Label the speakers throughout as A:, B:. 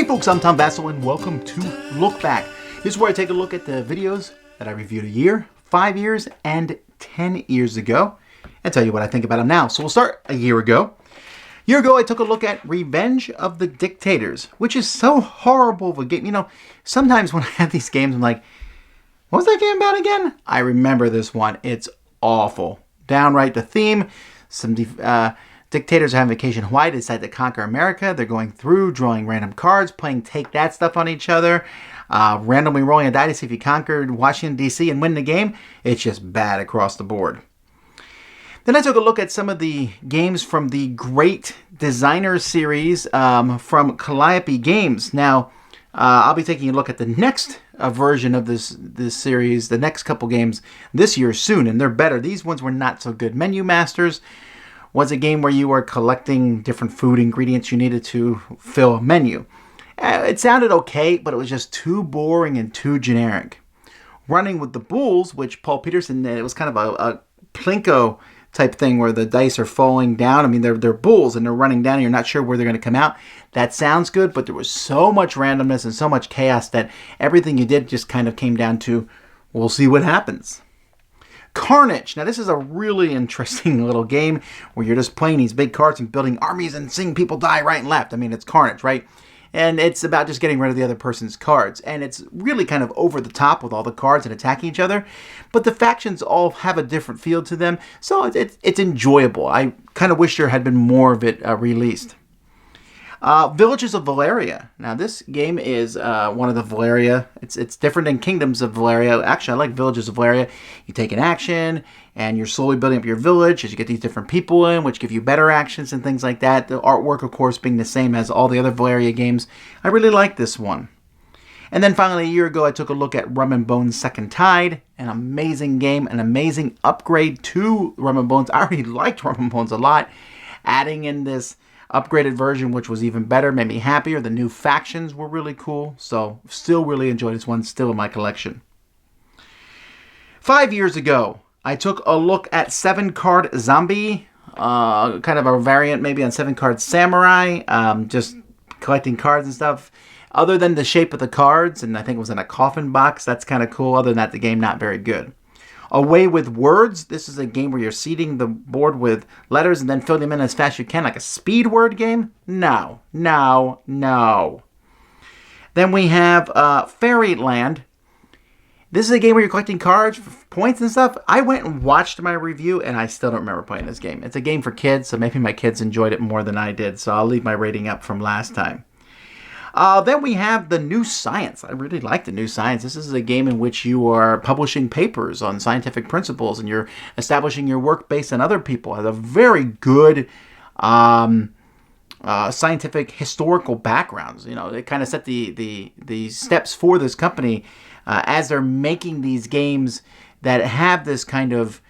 A: Hey folks, I'm Tom Vasel and welcome to Look Back. This is where I take a look at the videos that I reviewed a year, 5 years, and 10 years ago and tell you what I think about them now. So we'll start a year ago. A year ago I took a look at Revenge of the Dictators, which is so horrible of a game. You know, sometimes when I have these games I'm like, what was that game about again? I remember this one. It's awful. Downright the theme. Some dictators are having vacation in Hawaii. They decide to conquer America. They're going through, drawing random cards, playing take that stuff on each other, randomly rolling a die to see if you conquered Washington, D.C. and win the game. It's just bad across the board. Then I took a look at some of the games from the Great Designer series from Calliope Games. Now, I'll be taking a look at the next version of this series, the next couple games this year soon, and they're better. These ones were not so good. Menu Masters was a game where you were collecting different food ingredients you needed to fill a menu. It sounded okay, but it was just too boring and too generic. Running with the Bulls, which Paul Peterson, it was kind of a Plinko type thing where the dice are falling down. I mean, they're bulls and they're running down and you're not sure where they're going to come out. That sounds good, but there was so much randomness and so much chaos that everything you did just kind of came down to, we'll see what happens. Carnage. Now, this is a really interesting little game where you're just playing these big cards and building armies and seeing people die right and left. I mean, it's Carnage, right? And it's about just getting rid of the other person's cards. And it's really kind of over the top with all the cards and attacking each other. But the factions all have a different feel to them. So it's enjoyable. I kind of wish there had been more of it released. Villages of Valaria. Now, this game is one of the Valaria. It's different than Kingdoms of Valaria. Actually, I like Villages of Valaria. You take an action, and you're slowly building up your village as you get these different people in, which give you better actions and things like that. The artwork, of course, being the same as all the other Valaria games. I really like this one. And then finally, a year ago, I took a look at Rum and Bones Second Tide. An amazing game, an amazing upgrade to Rum and Bones. I already liked Rum and Bones a lot. Adding in this upgraded version, which was even better, made me happier. The new factions were really cool. So, still really enjoyed this one. Still in my collection. 5 years ago, I took a look at 7-Card Zombie. Kind of a variant maybe on 7-Card Samurai. Just collecting cards and stuff. Other than the shape of the cards, and I think it was in a coffin box, that's kind of cool. Other than that, the game not very good. Away with Words. This is a game where you're seeding the board with letters and then filling them in as fast as you can, like a speed word game. No. Then we have Fairyland. This is a game where you're collecting cards for points and stuff. I went and watched my review, and I still don't remember playing this game. It's a game for kids, so maybe my kids enjoyed it more than I did, so I'll leave my rating up from last time. Then we have The New Science. I really like The New Science. This is a game in which you are publishing papers on scientific principles and you're establishing your work based on other people. It has a very good scientific historical backgrounds. You know, they kind of set the steps for this company as they're making these games that have this kind of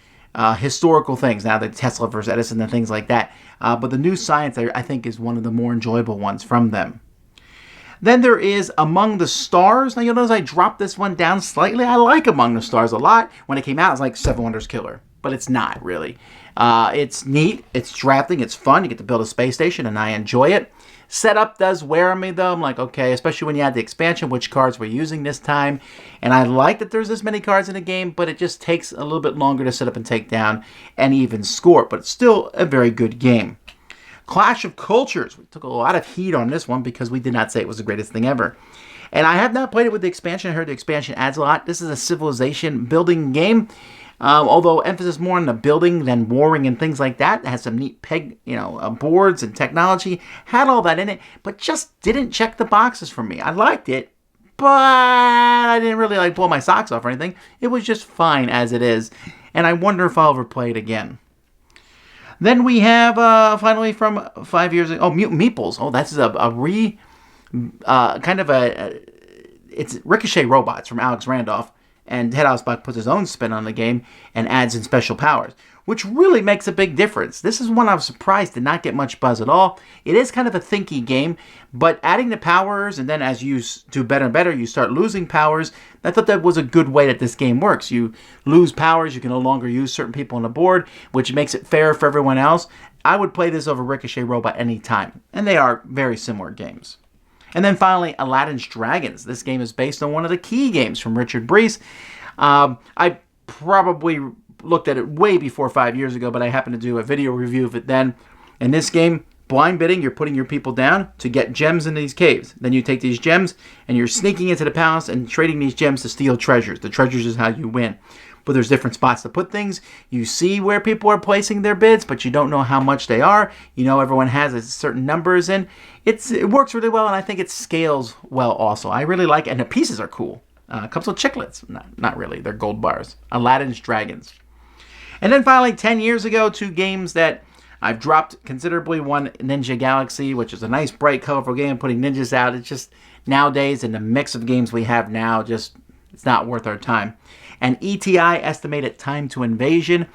A: historical things. Now, the Tesla versus Edison and things like that. But The New Science, I think, is one of the more enjoyable ones from them. Then there is Among the Stars. Now, you'll notice I dropped this one down slightly. I like Among the Stars a lot. When it came out, it was like Seven Wonders Killer. But it's not, really. It's neat. It's drafting. It's fun. You get to build a space station, and I enjoy it. Setup does wear on me, though. I'm like, okay, especially when you add the expansion, which cards we're using this time. And I like that there's this many cards in the game, but it just takes a little bit longer to set up and take down and even score. But it's still a very good game. Clash of Cultures. We took a lot of heat on this one because we did not say it was the greatest thing ever. And I have not played it with the expansion. I heard the expansion adds a lot. This is a civilization building game. Although emphasis more on the building than warring and things like that. It has some neat boards and technology. Had all that in it, but just didn't check the boxes for me. I liked it, but I didn't really blow my socks off or anything. It was just fine as it is. And I wonder if I'll ever play it again. Then we have, finally from 5 years ago, Mutant Meatballs. Oh, that's it's Ricochet Robots from Alex Randolph. And Ted Osbach puts his own spin on the game and adds in special powers, which really makes a big difference. This is one I was surprised did not get much buzz at all. It is kind of a thinky game, but adding the powers, and then as you do better and better, you start losing powers. I thought that was a good way that this game works. You lose powers, you can no longer use certain people on the board, which makes it fair for everyone else. I would play this over Ricochet Robot anytime, and they are very similar games. And then finally, Aladdin's Dragons. This game is based on one of the key games from Richard Breese. I probably looked at it way before 5 years ago, but I happened to do a video review of it then. In this game, blind bidding, you're putting your people down to get gems in these caves. Then you take these gems and you're sneaking into the palace and trading these gems to steal treasures. The treasures is how you win. But there's different spots to put things. You see where people are placing their bids, but you don't know how much they are. You know everyone has a certain numbers, and it works really well, and I think it scales well also. I really like it, and the pieces are cool. It comes with chiclets. Not really. They're gold bars. Aladdin's Dragons. And then finally, 10 years ago, 2 games that I've dropped considerably. One, Ninja Galaxy, which is a nice, bright, colorful game, putting ninjas out. It's just, nowadays, in the mix of games we have now, just, it's not worth our time. And ETI Estimated Time to Invasion.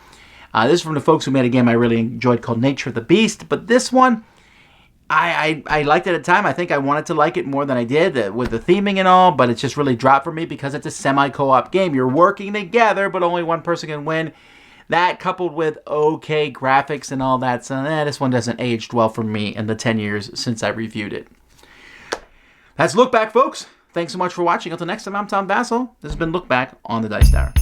A: This is from the folks who made a game I really enjoyed called Nature of the Beast. But this one, I liked it at the time. I think I wanted to like it more than I did with the theming and all, but it's just really dropped for me because it's a semi-co-op game. You're working together, but only one person can win. That coupled with okay graphics and all that, so this one doesn't age well for me in the 10 years since I reviewed it. That's Look Back, folks. Thanks so much for watching. Until next time, I'm Tom Vasel. This has been Look Back on the Dice Tower.